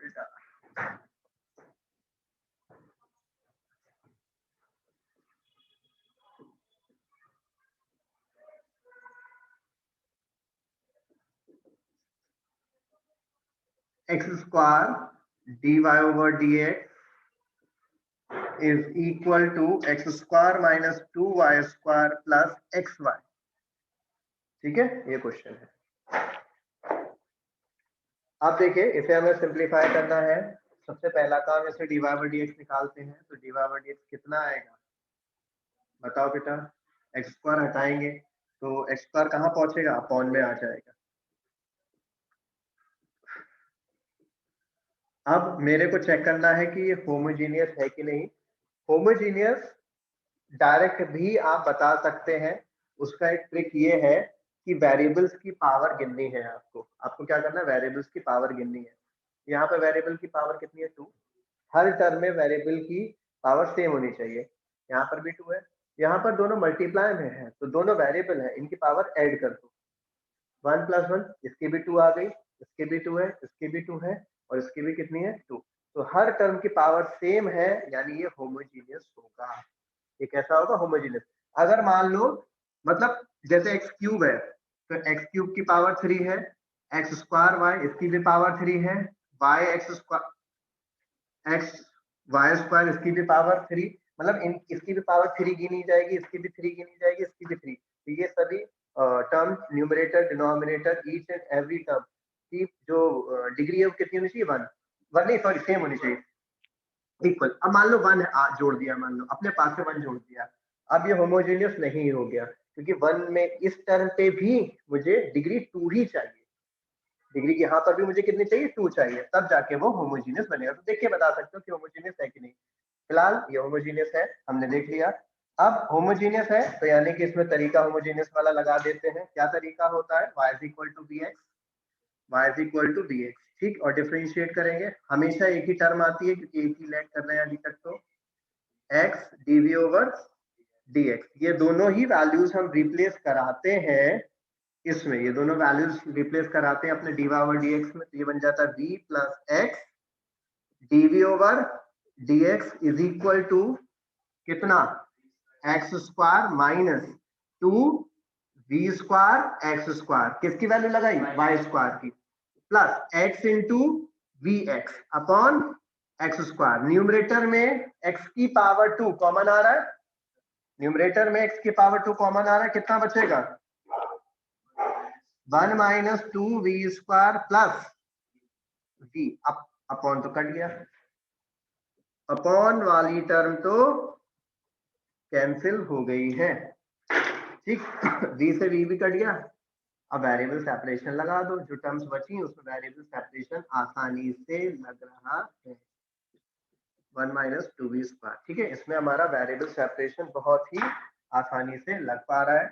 बेटा। x square dy over dx is equal to x square minus 2y square plus xy। ठीक है, ये question है। अब देखिए, इसे हमें सिंप्लीफाई करना है। सबसे पहला काम, इसे dy over dx निकालते हैं, तो dy over dx कितना आएगा बताओ बेटा। x स्क्वायर हटाएंगे तो x स्क्वायर कहाँ पहुंचेगा, अपॉन में आ जाएगा। अब मेरे को चेक करना है कि ये होमोजीनियस है कि नहीं। होमोजीनियस डायरेक्ट भी आप बता सकते हैं। उसका एक ट्रिक ये है कि वेरिएबल्स की पावर गिननी है। आपको क्या करना है, वेरिएबल्स की पावर गिननी है। यहाँ पे वेरिएबल की पावर कितनी है, 2। हर टर्म में वेरिएबल की पावर सेम होनी चाहिए। यहाँ पर भी 2 है, यहाँ पर दोनों मल्टीप्लाई में है, तो दोनों वेरिएबल है, इनकी पावर ऐड कर दो। 1 + 1, इसकी भी 2 आ गई, इसकी भी 2 है, इसकी भी 2 है, और इसकी भी कितनी है, 2। तो हर टर्म की पावर सेम है, यानी ये होमोजीनियस होगा। ये कैसा होगा, होमोजीनियस। अगर मान लो, मतलब जैसे x क्यूब है, तो x क्यूब की पावर 3 है, x स्क्वायर y, इसकी भी पावर 3 है, y x स्क्वायर इसकी भी पावर 3, मतलब इसकी भी पावर 3 गिनी जाएगी, इसकी भी 3 गिनी जाएगी, इसकी भी 3। तो ये सभी term, numerator denominator, each and every term की जो डिग्री है वो कितनी होनी चाहिए, 1 नहीं, सॉरी, सेम होनी चाहिए, इक्वल। अब मान लो 1 है, जोड़ दिया, मान लो अपने पास से 1 जोड़ दिया। अब ये होमोजेनियस नहीं हो गया, क्योंकि 1 में इस टर्म पे भी मुझे डिग्री 2 ही चाहिए। डिग्री यहाँ पर भी मुझे कितनी चाहिए, 2 चाहिए, तब जाके वो होमोजीनियस बनेगा। तो देखिए बता सकते हो कि होमोजीनियस है कि नहीं। फिलहाल ये होमोजीनियस है, हमने देख लिया। अब होमोजीनियस है तो यानी कि इसमें तरीका होमोजीनियस वाला लगा देते हैं। क्या तरीका होता है, y = bx, y = bx, ठीक। और डिफरेंशिएट करेंगे, हमेशा एक ही टर्म आती है क्योंकि एक ही लेट कर रहे हैं अभी तक। तो x dv/dx, ये दोनों ही वैल्यूज हम रिप्लेस कराते हैं इसमें, ये दोनों वैल्यूज रिप्लेस कराते हैं अपने dy/dx में। तो ये बन जाता है v + x dv/dx is equal to कितना, x² माइनस 2v² x², किसकी वैल्यू लगाई, y² की, plus x into vx upon x²। Numerator में x की पावर 2 कॉमन आ रहा है, न्यूमरेटर में x की पावर 2 कॉमन आ रहा है, कितना बचेगा, 1 - 2v² प्लस v, अपॉन तो कट गया, अपॉन वाली टर्म तो कैंसिल हो गई है, ठीक। v से v भी कट गया। अब वेरिएबल सेपरेशन लगा दो, जो टर्म्स बची उसमें वेरिएबल सेपरेशन आसानी से लग रहा है, 1 - 2v², ठीक है। इसमें हमारा वेरिएबल सेपरेशन बहुत ही आसानी से लग पा रहा है।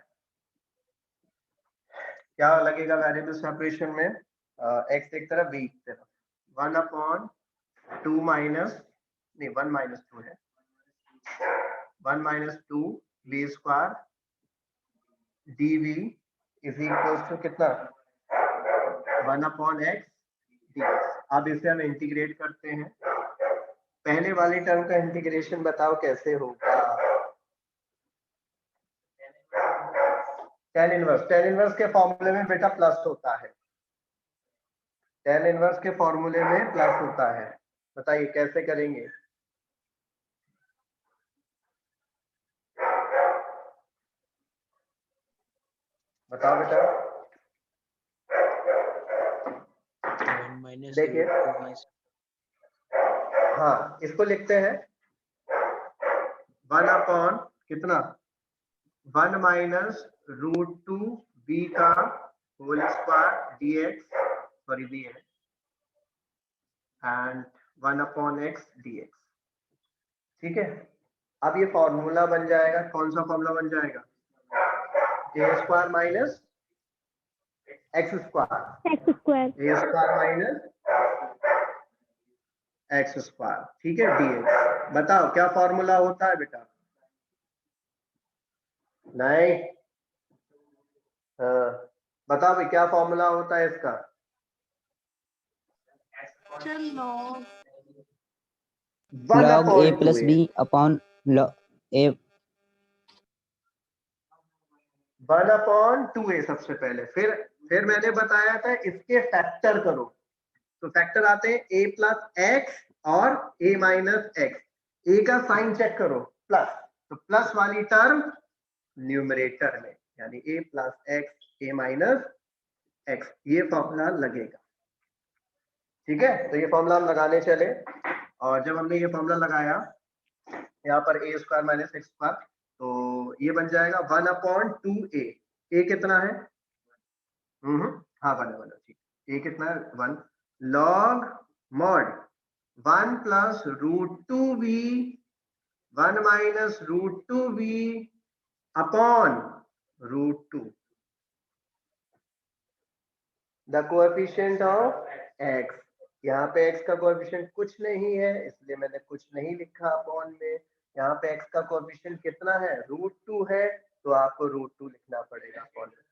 क्या लगेगा वेरिएबल सेपरेशन में, x एक तरफ, v एक तरफ, 1/2 माइनस, नहीं 1 - 2 है, 1 - 2v² dv is equal to कितना, 1/x dx। अब इसे हम इंटीग्रेट करते हैं। पहले वाली टर्म का इंटीग्रेशन बताओ कैसे होगा, tan इनवर्स के फॉर्मूले में बेटा प्लस होता है, tan इनवर्स के फॉर्मूले में प्लस होता है। बताइए कैसे करेंगे, बताओ बेटा। देखिए, हाँ, इसको लिखते हैं 1 अपॉन कितना, 1 माइनस √2v का whole square dx, sorry v है, एंड 1/x dx, ठीक है। अब ये फॉर्मूला बन जाएगा, कौन सा फॉर्मूला बन जाएगा, a² minus x², a² minus x², ठीक है, dx। बताओ क्या फॉर्मूला होता है बेटा, नहीं, हाँ बताओ भाई क्या फॉर्मूला होता है इसका, one log a upon two plus A, b upon log a 1/2a सबसे पहले, फिर मैंने बताया था इसके फैक्टर करो, तो फैक्टर आते हैं a प्लस एक्स और a माइनस एक्स, ए का साइन चेक करो प्लस, तो प्लस वाली टर्म न्यूमरेटर में, यानी a plus x a minus x, ये फॉर्मूला लगेगा। ठीक है, तो ये फॉर्मूला हम लगाने चले, और जब हमने ये फॉर्मूला लगाया यहाँ पर a square minus x square, तो ये बन जाएगा 1/2a, a कितना है, हाँ 1 ठीक, a कितना है 1, log mod 1 plus root two v 1 minus root two v upon root two, the coefficient of x, यहाँ पे x का कोएफिशिएंट कुछ नहीं है इसलिए मैंने कुछ नहीं लिखा अपॉन में, यहाँ पे x का कोएफिशिएंट कितना है, रूट टू है, तो आपको रूट टू लिखना पड़ेगा अपॉन में।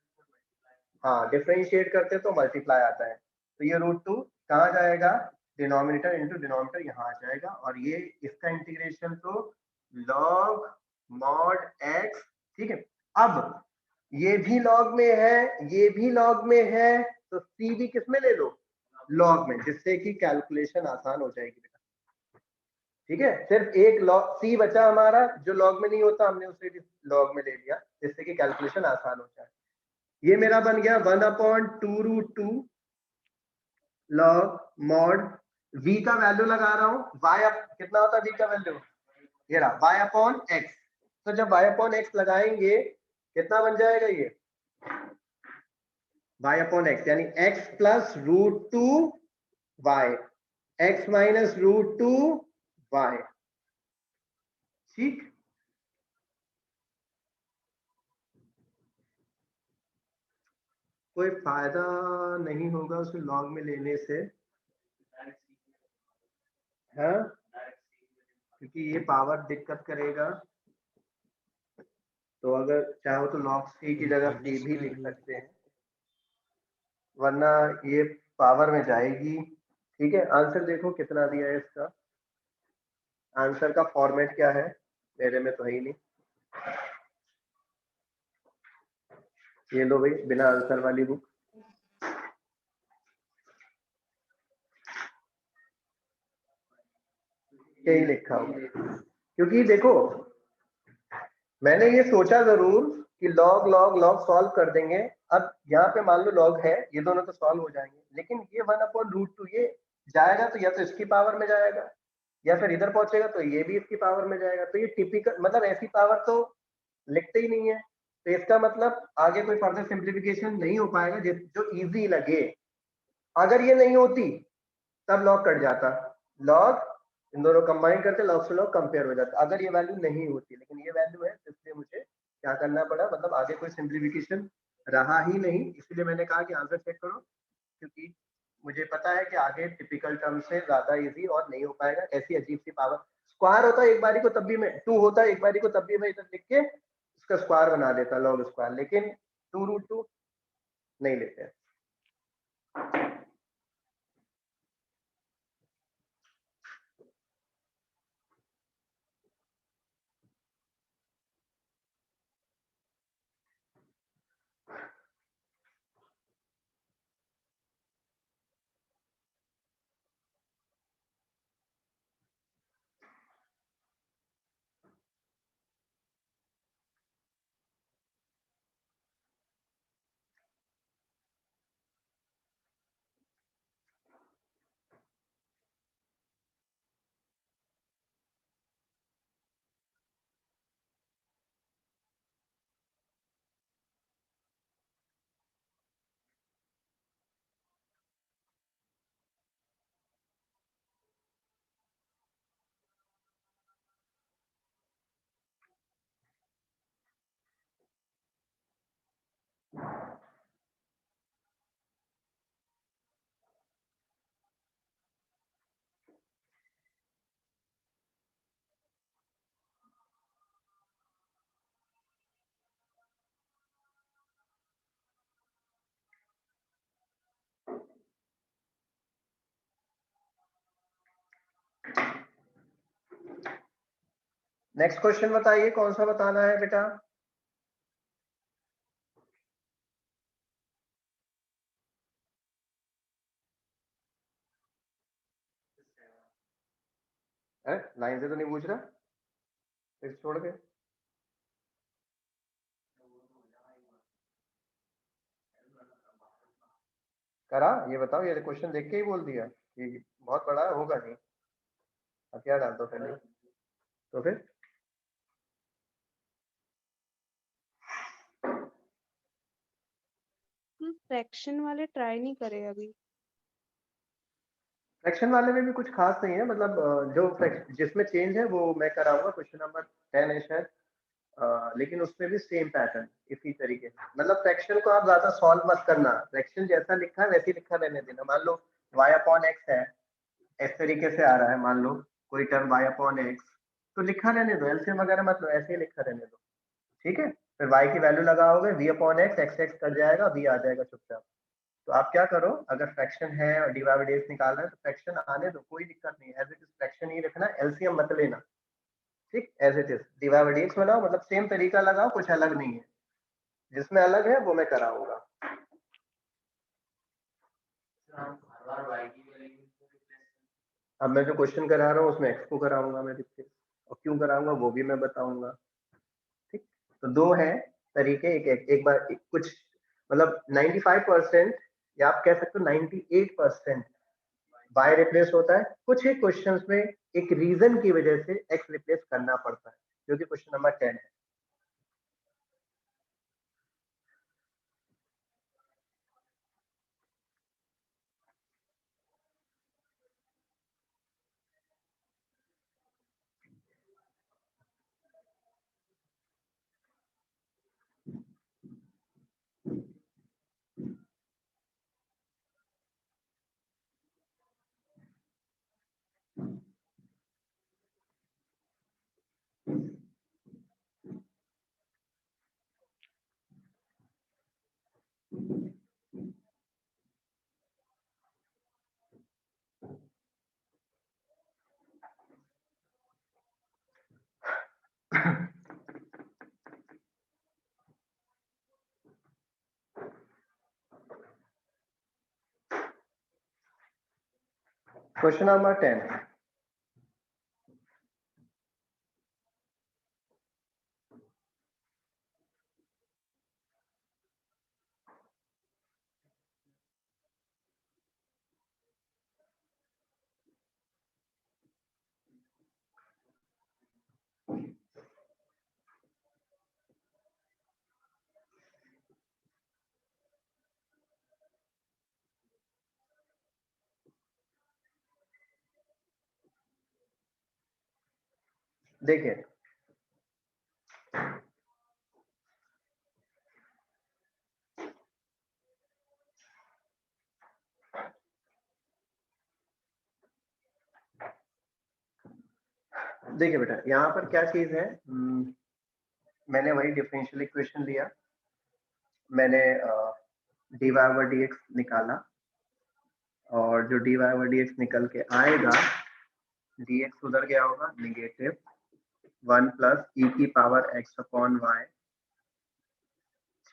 हाँ, डिफरेंशिएट करते तो मल्टीप्लाई आता है, तो ये रूट टू कहाँ जाएगा, डिनोमिनेटर इंटू डिनोमिनेटर यहाँ आ जाएगा, और ये इसका इंटीग्रेशन तो लॉग मॉड x, ठीक है। अब ये भी लॉग में है, ये भी लॉग में है, तो c भी किस में ले लो, लॉग में, जिससे कि कैलकुलेशन आसान हो जाएगी बेटा। ठीक है, सिर्फ एक लॉग c बचा हमारा, जो लॉग में नहीं होता हमने उसे भी लॉग में ले लिया, जिससे कि कैलकुलेशन आसान हो जाए। ये मेरा बन गया 1/2√2 लॉग मॉड, v का वैल्यू लगा रहा हूँ, y कितना होता है v का वैल्यू, ये रहा y अपॉन एक्स, तो जब y अपॉन एक्स लगाएंगे कितना बन जाएगा ये, y अपॉन एक्स, यानी x plus root two y, x minus root two y, ठीक। कोई फायदा नहीं होगा उसे लॉग में लेने से, है, क्योंकि ये पावर दिक्कत करेगा, तो अगर चाहो तो लॉग सी की जगह सी भी लिख सकते हैं, वरना ये पावर में जाएगी। ठीक है, आंसर देखो कितना दिया है इसका, आंसर का फॉर्मेट क्या है, मेरे में तो है ही नहीं, ये लो भाई बिना आंसर वाली बुक, यही लिखा होगा, क्योंकि देखो मैंने ये सोचा जरूर कि लॉग लॉग लॉग सॉल्व कर देंगे, अब यहाँ पे मान लो लॉग है, ये दोनों तो सॉल्व हो जाएंगे, लेकिन ये 1/√2 ये जाएगा तो या तो इसकी पावर में जाएगा, या फिर इधर पहुंचेगा तो ये भी इसकी पावर में जाएगा, तो ये टिपिकल मतलब ऐसी पावर तो लिखते ही नहीं है, तो इसका मतलब आगे कोई फर्दर सिंप्लीफिकेशन नहीं हो पाएगा जो इजी लगे। अगर ये नहीं होती तब लॉग कट जाता, लॉग इन दोनों कंबाइन करते, लॉग से लॉग कंपेयर हो जाता, अगर ये वैल्यू नहीं होती, लेकिन ये वैल्यू है, तो इसलिए मुझे क्या करना पड़ा, मतलब आगे कोई सिंप्लीफिकेशन रहा ही नहीं, इसलिए मैंने कहा कि आंसर चेक करो, क्योंकि मुझे पता है कि आगे टिपिकल टर्म से ज्यादा इजी और नहीं हो पाएगा, ऐसी अजीब सी पावर, स्क्वायर होता है एक बारी को तब भी मैं, टू होता है एक बारी को तब भी मैं इधर लिख के उसका स्क्वायर बना देता, लॉग स्क्वायर, लेकिन 2√2 नहीं लेते। नेक्स्ट क्वेश्चन बताइए, कौन सा बताना है बेटा? लाइन से तो नहीं पूछ रहा, फिर छोड़ के करा। ये बताओ, ये क्वेश्चन देख के ही बोल दिया कि बहुत बड़ा है, होगा नहीं। अब क्या डाल दो पहले, तो फिर फ्रैक्शन वाले ट्राई नहीं करे अभी। फ्रैक्शन वाले में भी कुछ खास नहीं है, मतलब जो जिसमें चेंज है वो मैं कराऊंगा, क्वेश्चन नंबर 10 है शायद। लेकिन उसमें भी सेम पैटर्न इसी तरीके से, मतलब फ्रैक्शन को आप ज्यादा सॉल्व मत करना, फ्रैक्शन जैसा लिखा है वैसे ही लिखा रहने देना। मान लो y अपॉन एक्स है, इस तरीके से आ रहा है, मान लो कोई टर्म y अपॉन एक्स, तो लिखा रहने दो, एलसीएम वगैरह मत लो, ऐसे ही लिखा रहने दो। ठीक है, फिर y की वैल्यू लगाओगे, v upon x, x x cut जाएगा, v आ जाएगा चुपचाप। तो आप क्या करो, अगर फ्रैक्शन है और डी बाई डी एक्स निकालना है तो फ्रैक्शन आने दो, कोई दिक्कत नहीं, एज इट इज फ्रैक्शन ही रखना, एलसीएम मत लेना। ठीक, as it is d by d x बनाओ, मतलब सेम तरीका लगाओ, कुछ अलग नहीं है, जिसमें अलग है वो मैं कराऊंगा। अब मैं जो क्वेश्चन करा रहा हूँ उसमें एक्स को कराऊंगा मैं रिप्लेस, और क्यों कराऊंगा वो भी मैं बताऊंगा। ठीक, तो दो है तरीके, एक बार कुछ मतलब 95% या आप कह सकते हो 98% बाय रिप्लेस होता है, कुछ ही क्वेश्चंस में एक रीजन की वजह से एक्स रिप्लेस करना पड़ता है, जो कि क्वेश्चन नंबर 10 है। क्वेश्चन नंबर 10, देखिए देखिए बेटा, यहाँ पर क्या चीज है, मैंने वही डिफरेंशियल इक्वेशन लिया, मैंने d y over d x निकाला, और जो d y over d x निकल के आएगा, डी एक्स उधर गया होगा निगेटिव 1 प्लस ई की पावर एक्स अपॉन वाई।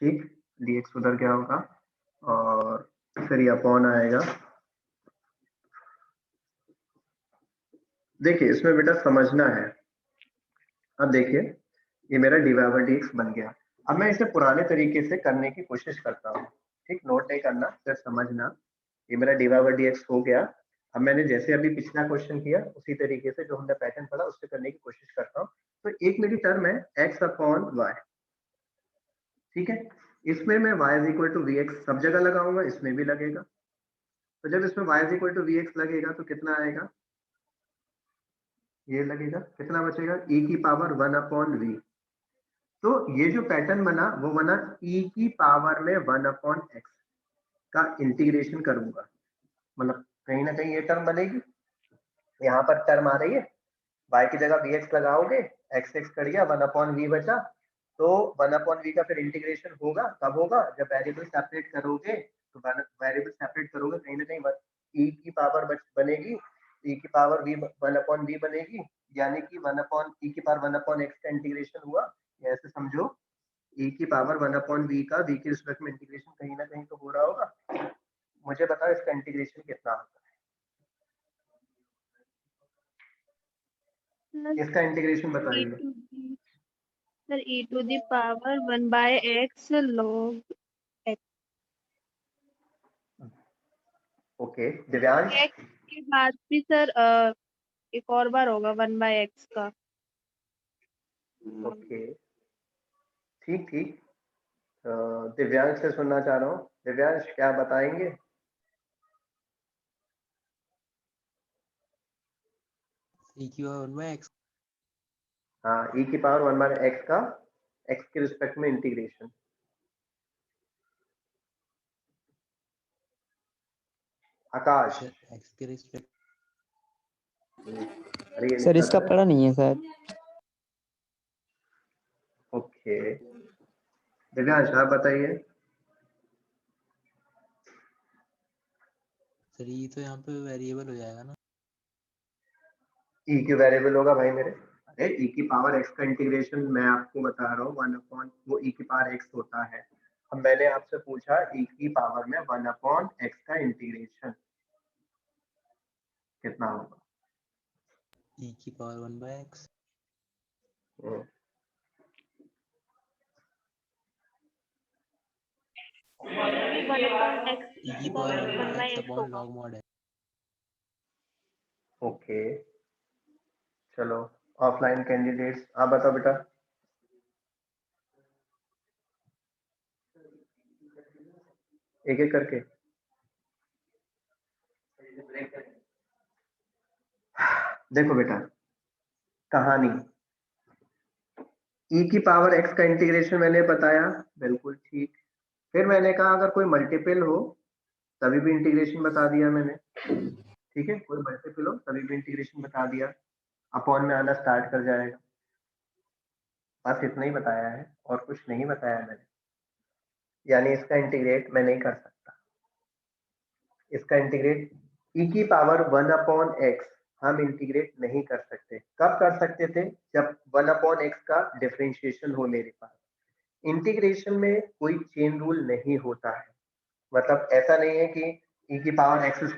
ठीक, डी एक्स उधर गया होगा, और फिर ये अपॉन आएगा। देखिए इसमें बेटा समझना है, अब देखिए ये मेरा d y over d x बन गया। अब मैं इसे पुराने तरीके से करने की कोशिश करता हूँ। ठीक, नोट नहीं करना, सिर्फ समझना। ये मेरा d y over d x हो गया। अब मैंने जैसे अभी पिछला क्वेश्चन किया उसी तरीके से जो हमने पैटर्न पढ़ा उससे करने की कोशिश करता हूँ। तो एक मेरी टर्म है एक्स अपॉन वाई, ठीक है, इसमें मैं y is equal to v x सब जगह लगाऊंगा, इसमें भी लगेगा। तो जब इसमें y is equal to v x लगेगा तो कितना आएगा, ये लगेगा, कितना बचेगा, e की पावर 1 अपॉन वी। तो ये जो पैटर्न बना वो बना e की पावर में 1 अपॉन एक्स का इंटीग्रेशन करूंगा, मतलब कहीं ना कहीं ये टर्म बनेगी, यहाँ पर टर्म आ रही है, y की जगह वी एक्स लगाओगे, एक्स एक्स कट गया, 1 अपॉन वी बचा, तो 1 अपॉन वी का फिर इंटीग्रेशन होगा, कब होगा, जब वेरिएबल सेपरेट करोगे, तो वेरिएबल सेपरेट करोगे कहीं ना कहीं ई की पावर बनेगी, ई की पावर वी 1 अपॉन वी बनेगी, यानी कि 1/e⁴ x का इंटीग्रेशन हुआ, या ऐसे समझो e⁴ का v के रिस्पेक्ट में इंटीग्रेशन कहीं ना कहीं तो हो रहा होगा। मुझे बताओ इसका इंटीग्रेशन कितना होता है, इसका इंटीग्रेशन बताइए। Sir e⁴ 1/x log x। Okay Divyansh. x के बाद भी सर एक और बार होगा 1/x का। ओके ठीक ठीक। दिव्यांश से सुनना चाह रहा हूँ, दिव्यांश क्या बताएंगे? e⁴ 1/x। हाँ e⁴ 1/x का x के रिस्पेक्ट में इंटीग्रेशन। आकाश। x के रिस्पेक्ट। अरे ये सर नहीं इसका पता है। पढ़ा नहीं है सर। ओके दिव्यांश आप बताइए। सर ये तो यहाँ पे वेरिएबल हो जाएगा ना। ई क्यों वेरिएबल होगा भाई मेरे? अरे e⁴x का इंटीग्रेशन मैं आपको बता रहा हूँ 1 वो e⁴x होता है। अब मैंने आपसे पूछा e⁴ में 1/x का इंटीग्रेशन कितना होगा? e⁴ 1/x। e⁴ 1/x upon log mod x। Okay चलो ऑफलाइन कैंडिडेट्स आप बताओ बेटा। एक एक करके। देखो बेटा कहानी e⁴x का इंटीग्रेशन मैंने बताया बिल्कुल ठीक। फिर मैंने कहा अगर कोई मल्टीपल हो तभी भी इंटीग्रेशन बता दिया मैंने, ठीक है, कोई मल्टीपल हो तभी भी इंटीग्रेशन बता दिया, अपॉन में आना स्टार्ट कर जाएगा। बस इतना ही बताया है और कुछ नहीं बताया मैंने। यानी इसका इंटीग्रेट मैं नहीं कर सकता, इसका इंटीग्रेट e⁴ 1/x हम इंटीग्रेट नहीं कर सकते। कब कर सकते थे? जब 1/x का डिफरेंशिएशन हो मेरे पास। इंटीग्रेशन में कोई चेन रूल नहीं होता है, मतलब ऐसा नहीं है कि e⁴x²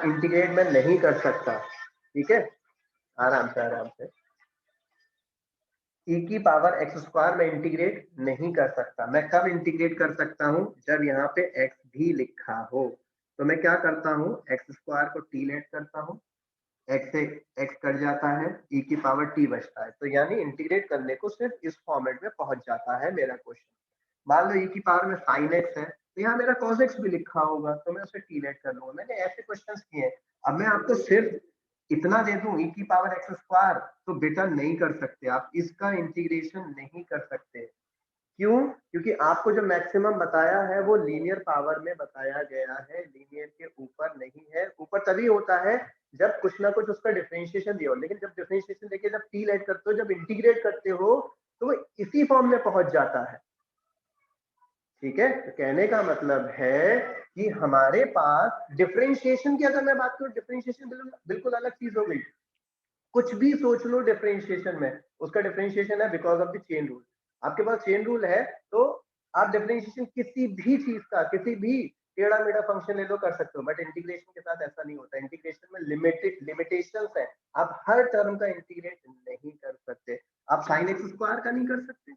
इंटीग्रेट मैं नहीं कर सकता, ठीक है, आराम से e⁴x² में इंटीग्रेट नहीं कर सकता। मैं कब इंटीग्रेट कर सकता हूं? जब यहाँ पे x भी लिखा हो। तो मैं क्या करता हूँ, x² को t लेट करता हूँ, x से x कट जाता है, e⁴t बचता है। तो यानी इंटीग्रेट करने को सिर्फ इस फॉर्मेट में पहुंच जाता है मेरा क्वेश्चन। मान लो e⁴ में sin x है तो यहाँ मेरा cos x भी लिखा होगा तो मैं उसे t लेट कर लूंगा। मैंने ऐसे क्वेश्चंस किए हैं। अब मैं आपको सिर्फ इतना दे दूं e⁴x² तो बेटा नहीं कर सकते आप, इसका इंटीग्रेशन नहीं कर सकते। क्यों? क्योंकि आपको जो मैक्सिमम बताया है वो लीनियर पावर में बताया गया है, लीनियर के ऊपर नहीं है। ऊपर तभी होता है जब कुछ ना कुछ उसका डिफरेंशिएशन दिया हो, लेकिन जब डिफरेंशिएशन देके जब टी लेट करते हो, जब इंटीग्रेट करते हो तो वो इसी फॉर्म में पहुंच जाता है, ठीक है। तो कहने का मतलब है कि हमारे पास डिफरेंशिएशन की अगर मैं बात करूं, डिफरेंशिएशन बिल्कुल अलग चीज हो गई। कुछ भी सोच लो डिफरेंशिएशन में, उसका डिफरेंशिएशन है because of the chain rule. आपके पास चेन रूल है तो आप डिफरेंशिएशन किसी भी चीज का, किसी भी टेढ़ा मेढ़ा फंक्शन ले लो कर सकते हो, बट इंटीग्रेशन के साथ ऐसा नहीं होता। इंटीग्रेशन में लिमिटेशंस है, आप हर टर्म का इंटीग्रेट नहीं कर सकते। आप sin x² का नहीं कर सकते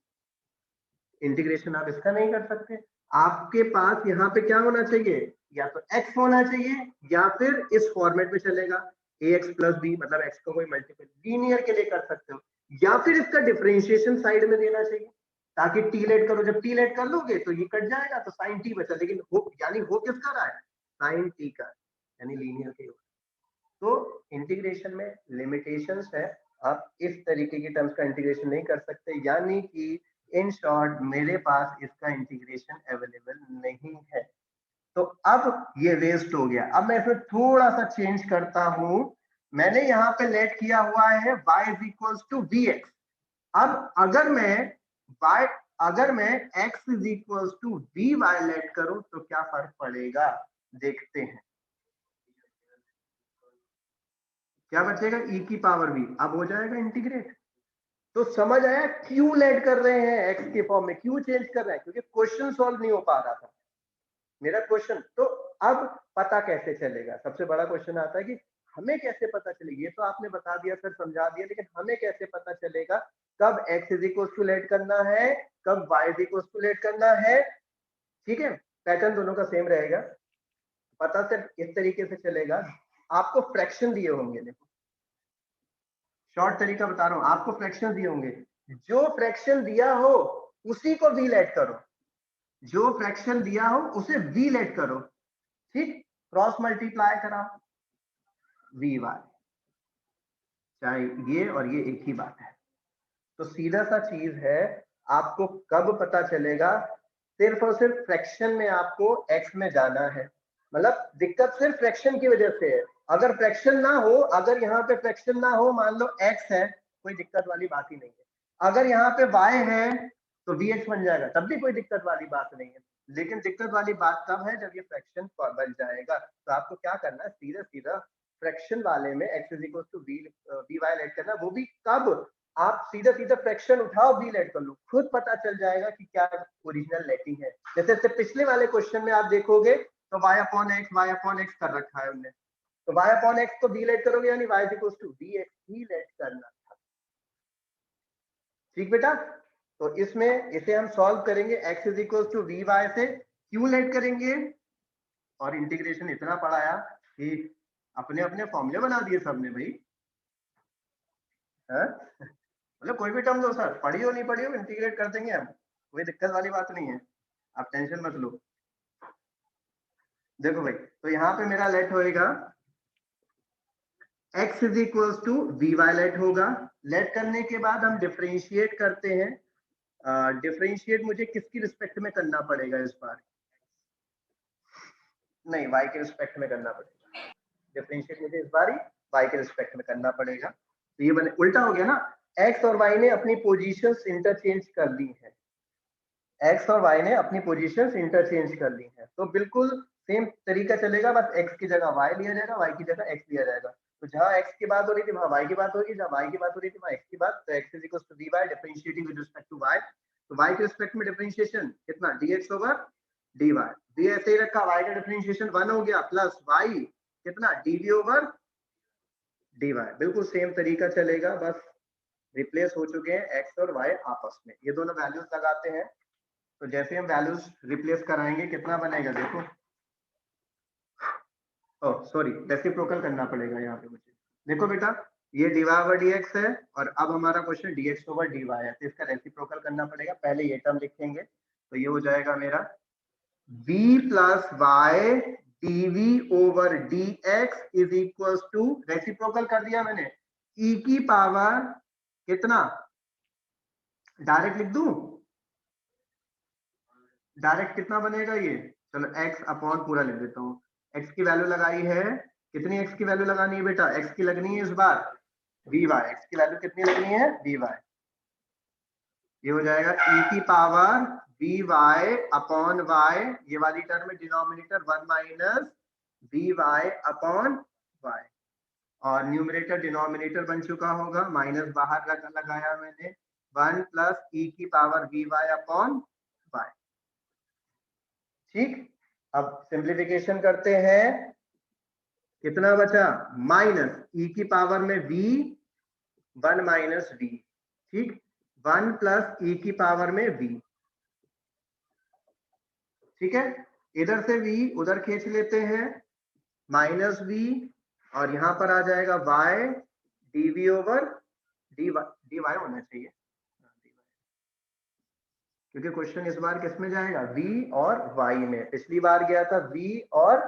इंटीग्रेशन, आप इसका नहीं कर सकते। आपके पास यहाँ पे क्या होना चाहिए, या तो x होना चाहिए या फिर इस फॉर्मेट में चलेगा ax + b, मतलब x का कोई मल्टीपल लीनियर के लिए कर सकते हो, या फिर इसका डिफरेंशिएशन साइड में देना चाहिए ताकि टी लेट करो। जब टी लेट कर लोगे तो ये कट जाएगा तो sin t बचा, लेकिन यानी हो किसका रहा है, sin t का, यानी लीनियर के। तो इंटीग्रेशन में लिमिटेशंस है, आप इस तरीके की टर्म्स का इंटीग्रेशन नहीं कर सकते। यानी कि इन शॉर्ट मेरे पास इसका इंटीग्रेशन अवेलेबल नहीं है। तो अब ये वेस्ट हो गया। अब मैं इसमें थोड़ा सा चेंज करता हूं, मैंने यहाँ पे लेट किया हुआ है y = vx। अब अगर मैं x = vy लेट करूं तो क्या फर्क पड़ेगा, देखते हैं। क्या बचेगा, ई की पावर वी, अब हो जाएगा इंटीग्रेट। तो समझ आया क्यों लेट कर रहे हैं एक्स के फॉर्म में, क्यों चेंज कर रहे हैं, क्योंकि क्वेश्चन सॉल्व नहीं हो पा रहा था मेरा क्वेश्चन। तो अब पता कैसे चलेगा, सबसे बड़ा क्वेश्चन आता है कि हमें कैसे पता चलेगा। ये तो आपने बता दिया सर, समझा दिया, लेकिन हमें कैसे पता चलेगा कब x is equal to let करना है, कब y is equal to let करना है। ठीक है, पैटर्न दोनों का सेम रहेगा, पता सिर्फ इस तरीके से चलेगा। आपको फ्रैक्शन दिए होंगे, देखो शॉर्ट तरीका बता रहा हूं, आपको फ्रैक्शन दिए होंगे, जो फ्रैक्शन दिया हो उसी को वी लेट करो, जो फ्रैक्शन दिया हो उसे वी लेट करो। ठीक, क्रॉस मल्टीप्लाई कराओ वी वाई, चाहे ये और ये एक ही बात है। तो सीधा सा चीज है, आपको कब पता चलेगा, सिर्फ और सिर्फ फ्रैक्शन में आपको एक्स में जाना है। मतलब दिक्कत सिर्फ फ्रैक्शन की वजह से है। अगर फ्रैक्शन ना हो, अगर यहाँ पे फ्रैक्शन ना हो, मान लो एक्स है, कोई दिक्कत वाली बात ही नहीं है। अगर यहाँ पे वाई है तो वी एक्स बन जाएगा, तब भी कोई दिक्कत वाली बात नहीं है। लेकिन दिक्कत वाली बात तब है जब ये फ्रैक्शन बन जाएगा। तो आपको क्या करना है, सीधा सीधा फ्रैक्शन वाले में x is equal to v y let करना, वो भी कब, आप सीधा सीधा फ्रैक्शन उठाओ वी लेट कर लो, खुद पता चल जाएगा कि क्या ओरिजिनल लेटिंग है। जैसे पिछले वाले क्वेश्चन में आप देखोगे तो y अपॉन x कर रखा है हमने, तो y अपॉन x को वी लेट करोगे, यानी y is equal to v x ही लेट करना था। ठीक बेटा, तो इसमें इसे हम सॉल्व करेंगे, x is equal to v y से क्यों लेट करेंगे, और इंटीग्रेशन इतना पढ़ाया कि अपने अपने फॉर्मूले बना दिए सबने भाई। मतलब कोई भी टर्म दो सर, पढ़ी हो नहीं पढ़ी हो इंटीग्रेट कर देंगे हम, कोई दिक्कत वाली बात नहीं है, आप टेंशन मत लो। देखो भाई, तो यहाँ पे मेरा लेट होएगा x is equal to v y let होगा। लेट करने के बाद हम डिफरेंशिएट करते हैं। डिफरेंशिएट मुझे किसकी रिस्पेक्ट में करना पड़ेगा इस बार, नहीं y के रिस्पेक्ट में करना पड़ेगा। डिफरेंशिएट मुझे इस बार ही y के रिस्पेक्ट में करना पड़ेगा। तो ये बने उल्टा हो गया ना, x और y ने अपनी पोजीशंस इंटरचेंज कर ली है, x और y ने अपनी पोजीशंस इंटरचेंज कर ली हैं। तो बिल्कुल सेम तरीका चलेगा, बस x की जगह y लिया जाएगा, y की जगह x लिया जाएगा। तो जहां x की बात हो रही थी वहां y की बात होगी, जहां y की बात हो रही थी वहां x की बात। तो x is equal to dy differentiating with respect to y, तो y के रिस्पेक्ट में डिफरेंशिएशन कितना, dx ओवर dy, भी ऐसे ही रखा, y का डिफरेंशिएशन 1 हो गया, प्लस y कितना dv ओवर dy। बिल्कुल सेम तरीका चलेगा, बस रिप्लेस हो चुके हैं x और y आपस में, ये दोनों वैल्यूज लगाते हैं। तो जैसे हम वैल्यूज रिप्लेस कराएंगे कितना बनेगा, देखो, ओह सॉरी, रेसिप्रोकल करना पड़ेगा यहाँ पे मुझे। देखो बेटा, ये dy ओवर dx है, और अब हमारा क्वेश्चन dx ओवर dy है, तो इसका रेसिप्रोकल करना पड़ेगा। पहले ये टर्म लिखेंगे, तो ये हो जाएगा मेरा v plus y dv over dx is equal to, reciprocal कर दिया मैंने, e की पावर कितना, डायरेक्ट लिख दूं, डायरेक्ट कितना बनेगा ये, चलो x अपॉन पूरा लिख देता हूँ। x की वैल्यू लगाई है, कितनी x की वैल्यू लगानी है बेटा, x की लगनी है इस बार वी वाई, x की वैल्यू कितनी लगनी है वी वाई। ये हो जाएगा e की power v y upon y, ये वाली टर्म में denominator 1 minus v y upon y, और न्यूमरेटर डिनोमिनेटर बन चुका होगा, माइनस बाहर लगाया मैंने, 1 प्लस e की power v y upon y. ठीक, अब सिंप्लीफिकेशन करते हैं, कितना बचा, माइनस e की पावर में v 1 माइनस v, ठीक, 1 प्लस e की पावर में v, ठीक है, इधर से v उधर खींच लेते हैं, माइनस v, और यहां पर आ जाएगा y dv ओवर dy होना चाहिए, क्योंकि क्वेश्चन इस बार किस में जाएगा, v और y में। पिछली बार गया था v और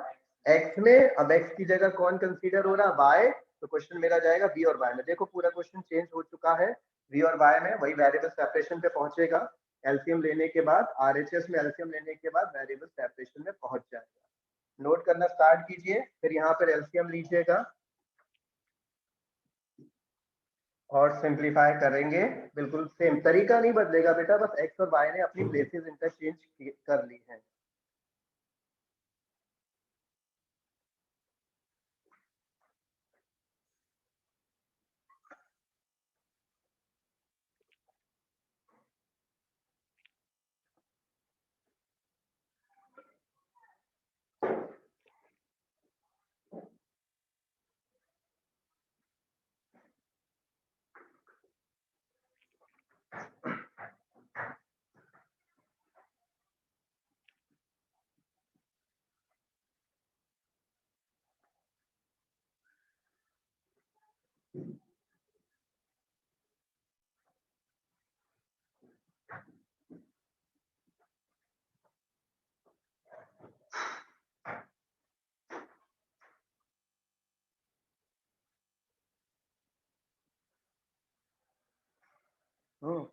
x में, अब x की जगह कौन कंसीडर हो रहा, y, तो क्वेश्चन मेरा जाएगा v और y में। देखो पूरा क्वेश्चन चेंज हो चुका है, v और y में वही वेरिएबल सेपरेशन पे पहुंचेगा, एलसीएम लेने के बाद, आरएचएस में एलसीएम लेने के बाद वेरिएबल सेपरेशन में पहुंच जाएगा। नोट करना स्टार्ट कीजिए, फिर यहाँ पर एलसीएम लीजिएगा और सिंप्लीफाई करेंगे। बिल्कुल सेम तरीका नहीं बदलेगा बेटा, बस x और y ने अपनी प्लेसेस इंटरचेंज कर ली हैं।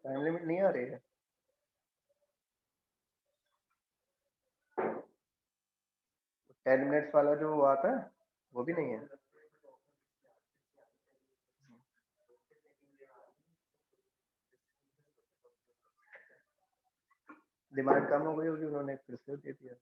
टाइम लिमिट नहीं आ रही है। टेन मिनट्स वाला जो वो आता है वो भी नहीं है। डिमांड कम हो गई होगी, उन्होंने फिर से दे दिया।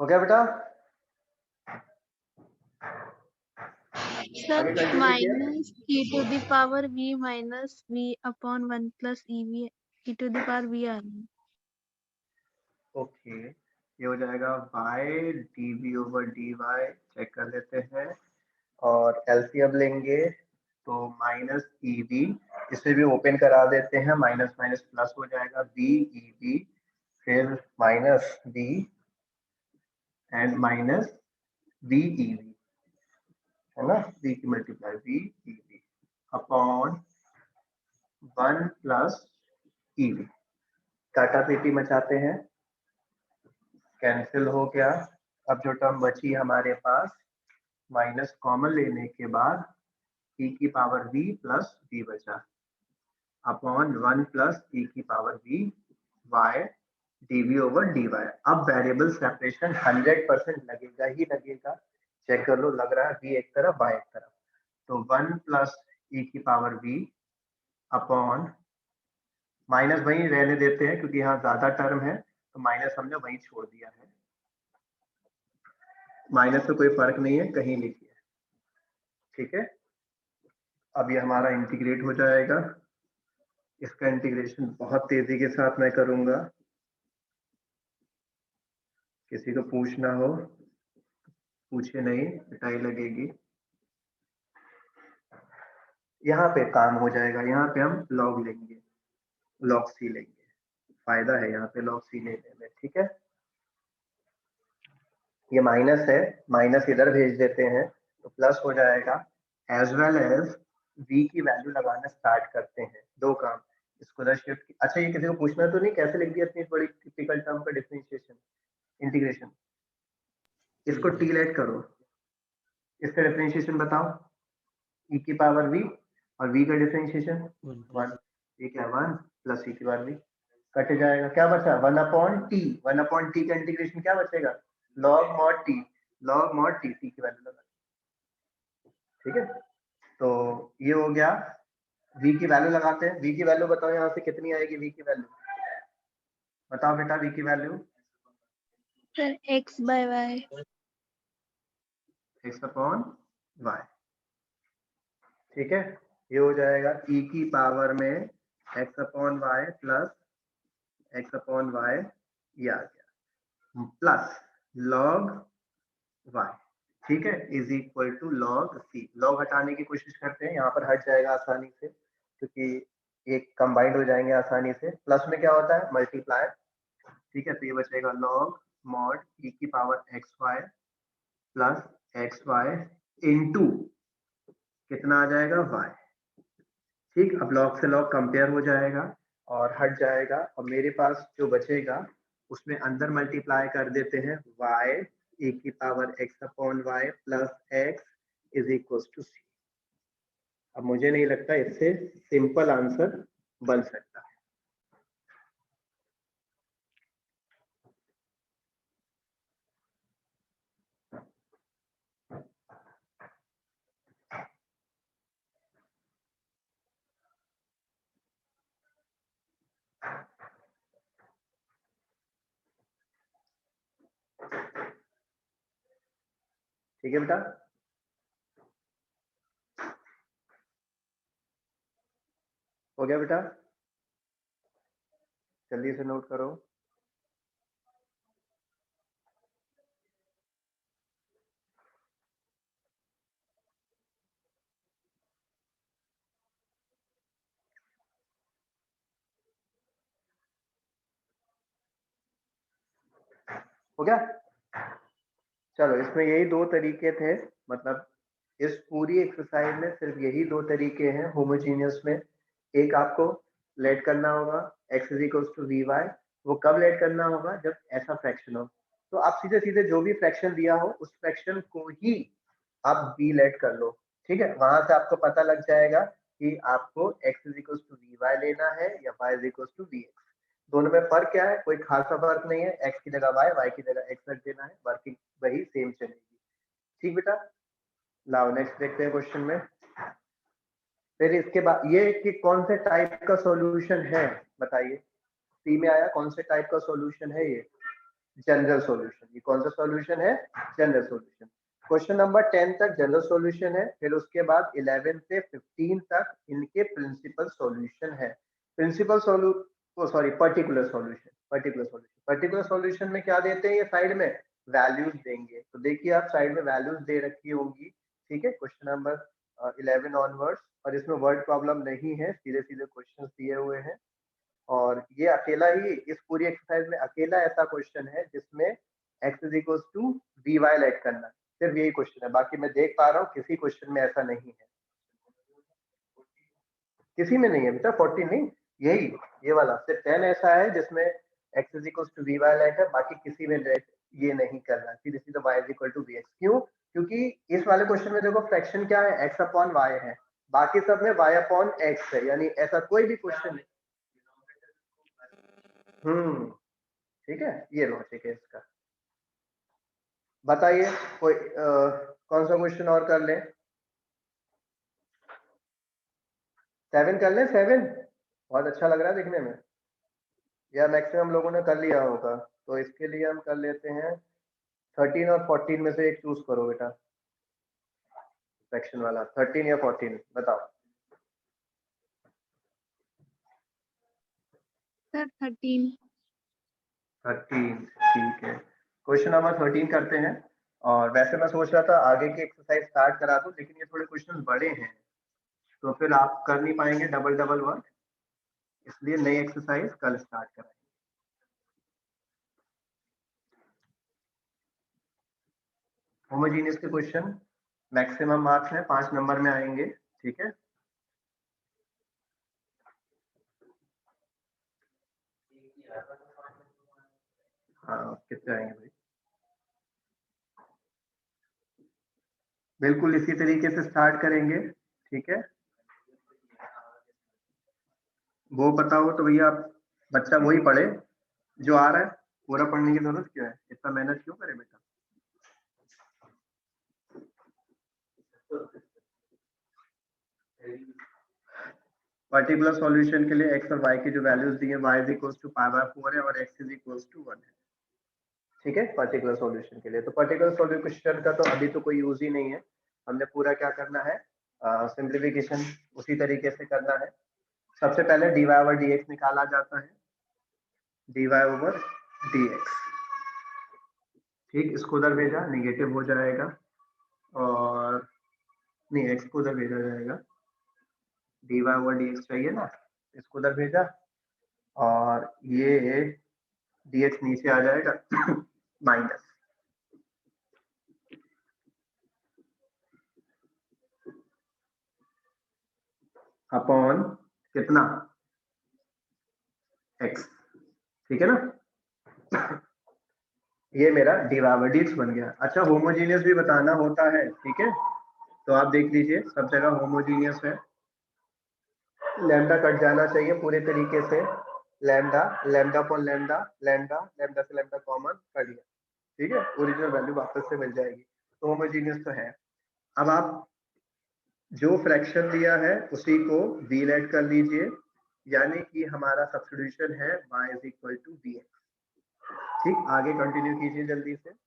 हो गया बेटा? सर आगे continue minus e to the power v minus v upon 1 plus ev e to the power v आ रहा है। ओके, ये हो जाएगा y dv over dy, check कर लेते हैं और एलसीएम लेंगे तो माइनस ईवी, इसे भी ओपन करा देते हैं, माइनस माइनस प्लस हो जाएगा बी ईवी, फिर minus b and minus b e v, है ना, बी की multiply b e v upon 1 plus e v. काटा पीटी मचाते हैं, कैंसिल हो गया। अब जो टर्म बची हमारे पास, माइनस कॉमन लेने के बाद e की पावर v प्लस v बचा अपॉन 1 प्लस e की power v y dv over dy। अब वेरिएबल सेपरेशन 100% लगेगा ही लगेगा, चेक कर लो, लग रहा है v एक तरफ y एक तरफ, तो 1 प्लस e की पावर v अपॉन माइनस वहीं रहने देते हैं क्योंकि यहाँ ज्यादा टर्म है, तो माइनस हमने वहीं छोड़ दिया है, माइनस से कोई फर्क नहीं है, कहीं लिखिए, ठीक है। अब ये हमारा इंटीग्रेट हो जाएगा, इसका इंटीग्रेशन बहुत तेजी के साथ मैं करूंगा, किसी को पूछना हो पूछे, नहीं पिटाई लगेगी। यहाँ पे काम हो जाएगा, यहाँ पे हम लॉग लेंगे, लॉग सी लेंगे, फायदा है यहाँ पे लॉग सी लेने में, ठीक है। ये माइनस है, माइनस इधर भेज देते हैं तो प्लस हो जाएगा, एज वेल एज v की वैल्यू लगाना स्टार्ट करते हैं। दो काम, इसको इधर शिफ्ट। अच्छा, ये किसी को पूछना तो नहीं कैसे लिख दिया इतनी बड़ी टिपिकल टर्म का डिफरेंशिएशन इंटीग्रेशन? इसको टी लेट करो, इसका डिफरेंशिएशन बताओ, e की पावर v और v का डिफरेंशिएशन 1, ये क्या 1 प्लस e की पावर v, कट जाएगा, क्या बचा 1 अपॉन टी, 1 अपॉन टी का इंटीग्रेशन क्या बचेगा, log mod T, log mod T, T की वैल्यू लगा, ठीक है। तो ये हो गया, v की वैल्यू लगाते हैं, v की वैल्यू बताओ यहाँ से कितनी आएगी, v की वैल्यू बताओ बेटा, v की value sir x by y, x upon y, ठीक है। ये हो जाएगा e की पावर में x upon y plus x upon y, ये आ गया, प्लस log y, ठीक है, is equal to log c। log हटाने की कोशिश करते हैं, यहाँ पर हट जाएगा आसानी से क्योंकि एक कंबाइंड हो जाएंगे आसानी से। प्लस में क्या होता है, मल्टीप्लाई, ठीक है, तो ये बचेगा log मॉड e की power xy plus xy into कितना आ जाएगा y, ठीक, अब लॉग से लॉग कंपेयर हो जाएगा और हट जाएगा, और मेरे पास जो बचेगा उसमें अंदर मल्टीप्लाई कर देते हैं y e की power x upon y plus x is equal to c। अब मुझे नहीं लगता इससे सिंपल आंसर बन सकता है। ठीक है बेटा, हो गया बेटा, जल्दी से नोट करो। हो गया, चलो इसमें यही दो तरीके थे, मतलब इस पूरी एक्सरसाइज में सिर्फ यही दो तरीके हैं होमोजीनियस में। एक आपको लेट करना होगा x is equal to v y, वो कब लेट करना होगा जब ऐसा फ्रैक्शन हो, तो आप सीधे सीधे जो भी फ्रैक्शन दिया हो उस फ्रैक्शन को ही आप बी लेट कर लो। ठीक है, वहां से आपको पता लग जाएगा कि आपको x is equal to v y लेना है या y is equal to v x. दोनों में फर्क क्या है, कोई खासा फर्क नहीं है, x की जगह y की जगह x रख देना है, वर्किंग वही सेम चलेगी। ठीक बेटा, लाओ नेक्स्ट देखते हैं क्वेश्चन में। फिर इसके बाद ये कि कौन से टाइप का सॉल्यूशन है, बताइए सी में आया कौन से टाइप का सॉल्यूशन है ये, जनरल सॉल्यूशन। ये कौन सा सॉल्यूशन है, जनरल सॉल्यूशन। क्वेश्चन नंबर 10 तक जनरल सॉल्यूशन है, फिर उसके बाद 11 से 15 तक इनके प्रिंसिपल सॉल्यूशन है। Principal sorry particular solution, particular solution में क्या देते हैं, ये साइड में वैल्यूज देंगे। तो देखिए आप साइड में वैल्यूज दे रखी होंगी, ठीक है, क्वेश्चन नंबर 11 ऑनवर्ड्स, और इसमें वर्ड प्रॉब्लम नहीं है, सीधे सीधे क्वेश्चन दिए हुए हैं। और ये अकेला ही इस पूरी एक्सरसाइज में अकेला ऐसा क्वेश्चन है जिसमें x is equal to v y let करना है, सिर्फ यही क्वेश्चन है। बाकी मैं देख पा रहा हूँ किसी क्वेश्चन में ऐसा नहीं है, किसी में नहीं है बेटा, 14 नहीं, यही ये वाला सिर्फ 10 ऐसा है जिसमें x is equal to v y let है, बाकी किसी में लेट ये नहीं कर रहा, सीधे सीधे y is equal to v x. क्यों, क्योंकि इस वाले क्वेश्चन में देखो फ्रैक्शन क्या है, x अपॉन y है, बाकी सब में y अपॉन x है, यानी ऐसा कोई भी क्वेश्चन नहीं। ठीक है, ये लॉजिक है इसका। बताइए कोई कौन सा क्वेश्चन और कर लें, 7 कर लें, 7 बहुत अच्छा लग रहा है देखने में, या मैक्सिमम लोगों ने कर लिया होगा, तो इसके लिए हम कर लेते हैं 13 और 14 में से एक चूज करो बेटा, सेक्शन वाला 13 या 14 बताओ। सर 13। 13 ठीक है, क्वेश्चन नंबर 13 करते हैं। और वैसे मैं सोच रहा था आगे की एक्सरसाइज स्टार्ट करा दूं, लेकिन ये थोड़े क्वेश्चन बड़े हैं तो फिर आप कर नहीं पाएंगे डबल डबल वर्क, इसलिए नई एक्सरसाइज कल स्टार्ट कराएंगे। होमोजीनियस के क्वेश्चन मैक्सिमम मार्क्स हैं, 5 नंबर में आएंगे, ठीक है। हाँ कितने आएंगे भाई, बिल्कुल इसी तरीके से स्टार्ट करेंगे, ठीक है। वो पता हो तो भैया आप बच्चा वही पढ़े जो आ रहा है, पूरा पढ़ने की जरूरत क्या है, इतना मेहनत क्यों करे बेटा। पर्टिकुलर सॉल्यूशन के लिए x और y की जो वैल्यूज दी है, y is equal to pi by 4 है और x इज इक्वल टू 1 है, ठीक है, पर्टिकुलर सॉल्यूशन के लिए। तो पर्टिकुलर सॉल्यूशन का तो अभी तो कोई यूज ही नहीं है, हमने पूरा क्या करना है, सिंप्लीफिकेशन उसी तरीके से करना है। सबसे पहले dy ओवर dx निकाला जाता है, dy ओवर dx, ठीक, इसको उधर भेजा निगेटिव हो जाएगा, और नहीं x को उधर भेजा जाएगा, dy ओवर dx चाहिए ना, इसको उधर भेजा, और ये dx नीचे आ जाएगा माइनस, अपॉन कितना x, ठीक है ना। ये मेरा डी बराबर डी एक्स बन गया। अच्छा होमोजीनियस भी बताना होता है, ठीक है, तो आप देख लीजिए सब जगह होमोजीनियस है, लैम्डा कट जाना चाहिए पूरे तरीके से, lambda lambda upon lambda, lambda lambda से लैम्डा कॉमन कर दिया, ठीक है, ओरिजिनल वैल्यू वापस से मिल जाएगी, तो होमोजीनियस तो है। अब आप जो फ्रैक्शन दिया है उसी को v लेट कर लीजिए, यानी कि हमारा सब्स्टिट्यूशन है y is equal to d x. ठीक, आगे कंटिन्यू कीजिए जल्दी से।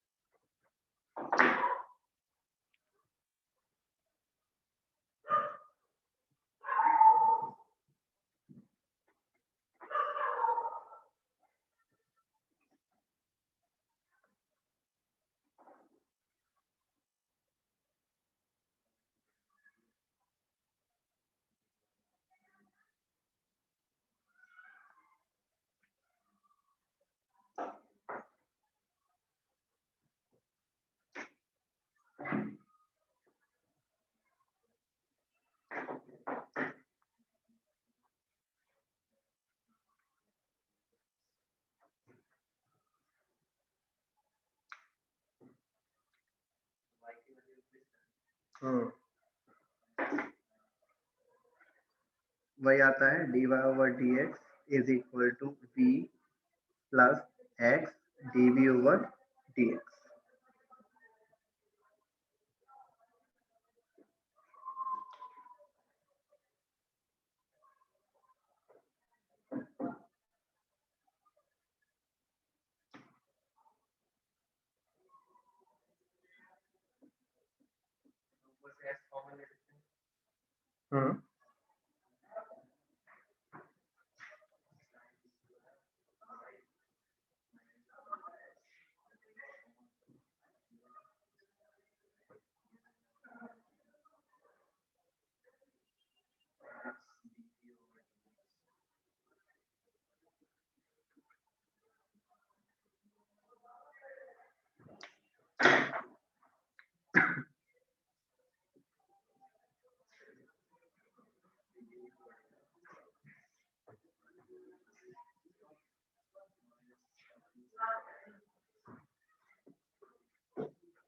वही आता है d y over d x is equal to v plus x d v over d x.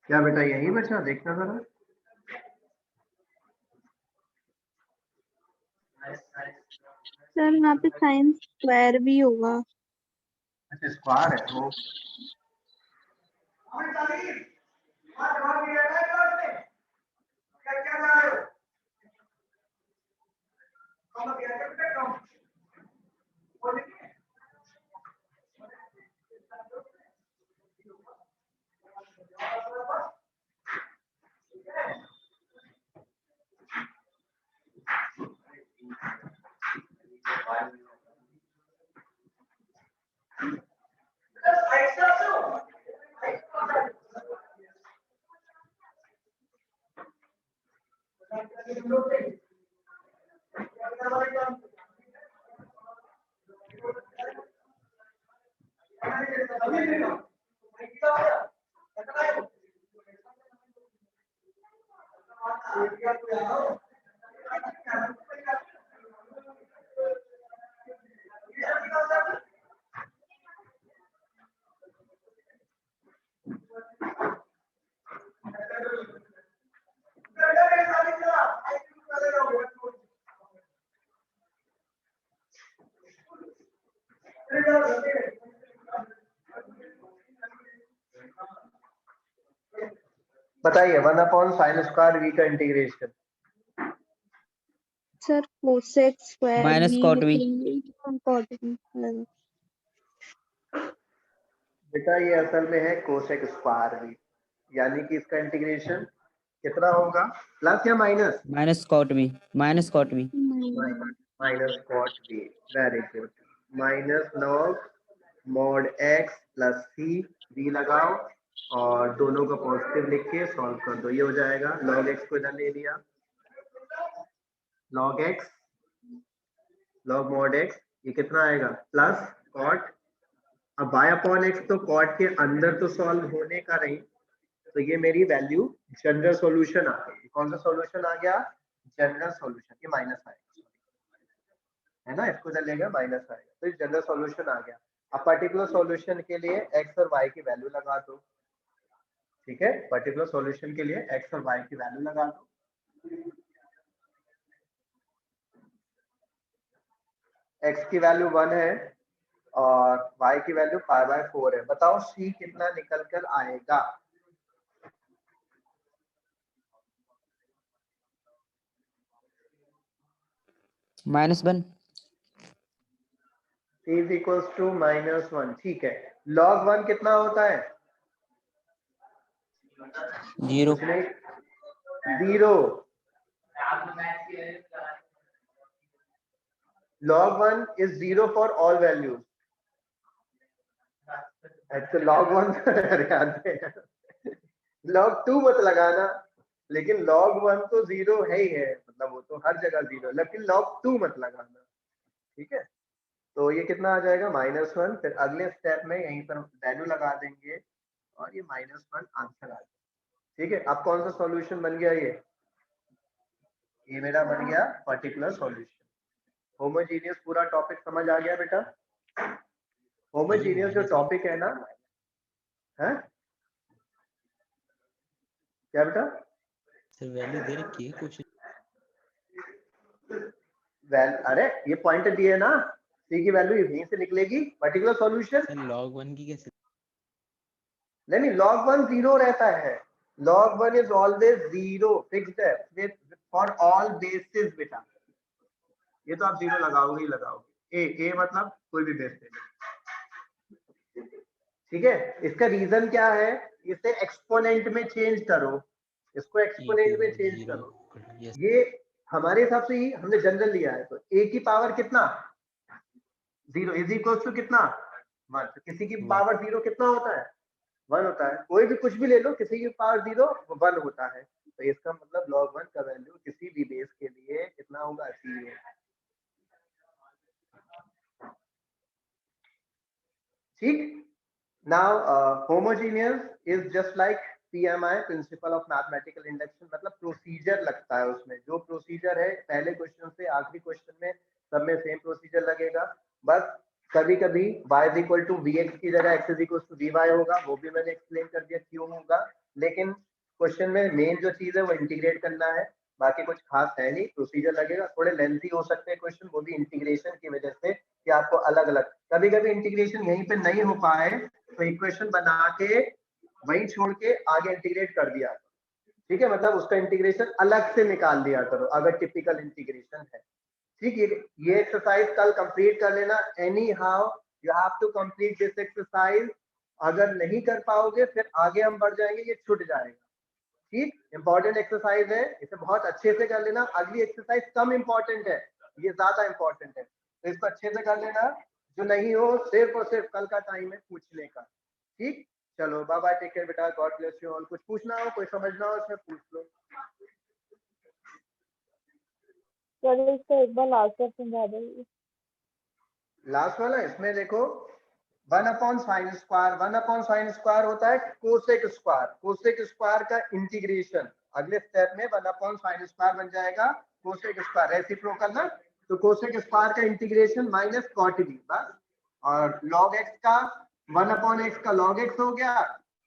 क्या बेटा यही बचा, देखना जरा। सर यहाँ पे साइन स्क्वायर भी होगा। अच्छा स्क्वायर है वो, बताइए 1 साइन स्क्वायर वी का integration. Sir cosec square minus भी कॉट वी। लिखेंगे। बेटा ये असल में है कोसेक स्क्वायर वी, यानी कि इसका इंटीग्रेशन कितना होगा, प्लस या minus? Minus cot v, minus cot v. Minus cot v, very good. Minus log mod x plus c, v लगाओ और दोनों का पॉजिटिव लिख के सॉल्व कर दो, ये हो जाएगा। लॉग एक्स को इधर ले लिया, log x log mod x, ये कितना आएगा प्लस कॉट। अब y अपॉन एक्स तो कॉट के अंदर तो सॉल्व होने का नहीं, तो ये मेरी वैल्यू जनरल सॉल्यूशन आ गई। कौन सा सॉल्यूशन आ गया? जनरल सॉल्यूशन, ये माइनस आएगा। है ना, इसको चलेगा माइनस आएगा, तो जनरल सॉल्यूशन आ गया। अब पर्टिकुलर सॉल्यूशन के लिए x और y की वैल्यू लगा दो, ठीक है, पर्टिकुलर सॉल्यूशन के लिए x और y की वैल्यू लगा दो। x की वैल्यू 1 है और y की वैल्यू π/4 है। बताओ c कितना निकल कर आएगा? -1। c इज इक्वल्स टू -1, ठीक है। log 1 कितना होता है? 0। कुछ नहीं, 0। log 1 is 0 for all values. अच्छा log 1 log 2 मत लगाना, लेकिन log 1 तो 0 है ही है, मतलब वो तो हर जगह 0, लेकिन log 2 मत लगाना, ठीक है। तो ये कितना आ जाएगा? -1। फिर अगले स्टेप में यहीं पर वैल्यू लगा देंगे और ये -1 आंसर आ जाएगा, ठीक है। अब कौन सा सॉल्यूशन बन गया? ये मेरा बन गया पर्टिकुलर सॉल्यूशन। होमोजीनियस पूरा टॉपिक समझ आ गया बेटा? होमोजीनियस जो टॉपिक है ना, है क्या बेटा? सर वैल्यू दे रखी है क्वेश्चन। अरे ये पॉइंट दिए ना, सी की वैल्यू यहीं से निकलेगी, पर्टिकुलर सॉल्यूशन। सर log 1 की कैसे? नहीं, log 1 0 रहता है, log 1 इज ऑलवेज 0, फिक्स्ड है फॉर ऑल बेसिस बेटा। ये तो आप 0 लगाओगे ही लगाओगे, ए मतलब कोई भी बेस ले लो, ठीक है। इसका रीजन क्या है? इसे एक्सपोनेंट में चेंज करो, इसको एक्सपोनेंट में चेंज करो। यस ये हमारे हिसाब से ही हमने जनरल लिया है, तो a की पावर कितना? 0 इज इक्वल टू कितना? 1। तो किसी की पावर 0 कितना होता है? 1 होता है। कोई भी कुछ भी ले लो, किसी की पावर 0 वो 1 होता है, तो इसका मतलब log 1 का वैल्यू किसी भी बेस के लिए कितना होगा? 0। ठीक। Now homogeneous is just like PMI, principle of mathematical induction, मतलब प्रोसीजर लगता है उसमें। जो प्रोसीजर है पहले क्वेश्चन से आखिरी क्वेश्चन में, सब में सेम प्रोसीजर लगेगा। बस कभी कभी y is equal to vx की जगह x is equal to vy होगा, वो भी मैंने एक्सप्लेन कर दिया क्यों होगा। लेकिन क्वेश्चन में मेन जो चीज है वो इंटीग्रेट करना है, बाकी कुछ खास है नहीं। प्रोसीजर लगेगा, थोड़े लेंथी हो सकते हैं क्वेश्चन, वो भी इंटीग्रेशन की वजह से कि आपको अलग अलग, कभी कभी इंटीग्रेशन यहीं पे नहीं हो पाए तो इक्वेशन बना के वहीं छोड़ के आगे इंटीग्रेट कर दिया, ठीक है, मतलब उसका इंटीग्रेशन अलग से निकाल दिया करो अगर टिपिकल इंटीग्रेशन है। ठीक है, ये एक्सरसाइज कल कंप्लीट कर लेना। Anyhow you have to complete this exercise. अगर नहीं कर पाओगे फिर आगे हम बढ़ जाएंगे, ये छूट जाएगा। ठीक, इंपॉर्टेंट एक्सरसाइज है, इसे बहुत अच्छे से कर लेना। अगली एक्सरसाइज कम इंपॉर्टेंट है, ये ज्यादा इंपॉर्टेंट है, तो इसको अच्छे से कर लेना। जो नहीं हो सिर्फ और सिर्फ कल का टाइम है पूछने का। ठीक, चलो बाय बाय, टेक केयर बेटा, गॉड ब्लेस यू ऑल। कुछ पूछना हो, कोई समझना हो इसमें पूछ लो। चलो इसका एक बार लास्ट में समझा दो। लास्ट वाला इसमें देखो, 1/sin स्क्वायर, 1/sin स्क्वायर होता है कोसेक स्क्वायर, कोसेक स्क्वायर का इंटीग्रेशन। अगले स्टेप में 1/sin स्क्वायर बन जाएगा कोसेक स्क्वायर, रेसिप्रोकल ना, तो कोसेक स्क्वायर का इंटीग्रेशन माइनस कॉट बी, बस। और log x का 1/x का log x हो गया,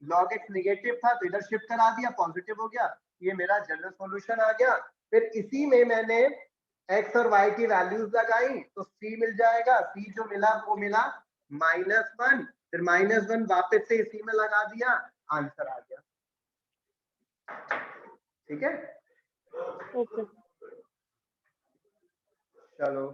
log x निगेटिव था तो इधर शिफ्ट करा दिया, पॉजिटिव हो गया। ये मेरा जनरल सॉल्यूशन आ गया। फिर इसी में मैंने x और y की वैल्यूज लगाई तो c मिल जाएगा, c जो मिला वो मिला -1, फिर -1 वापस से इसी में लगा दिया, आंसर आ गया। ठीक है, ओके। चलो।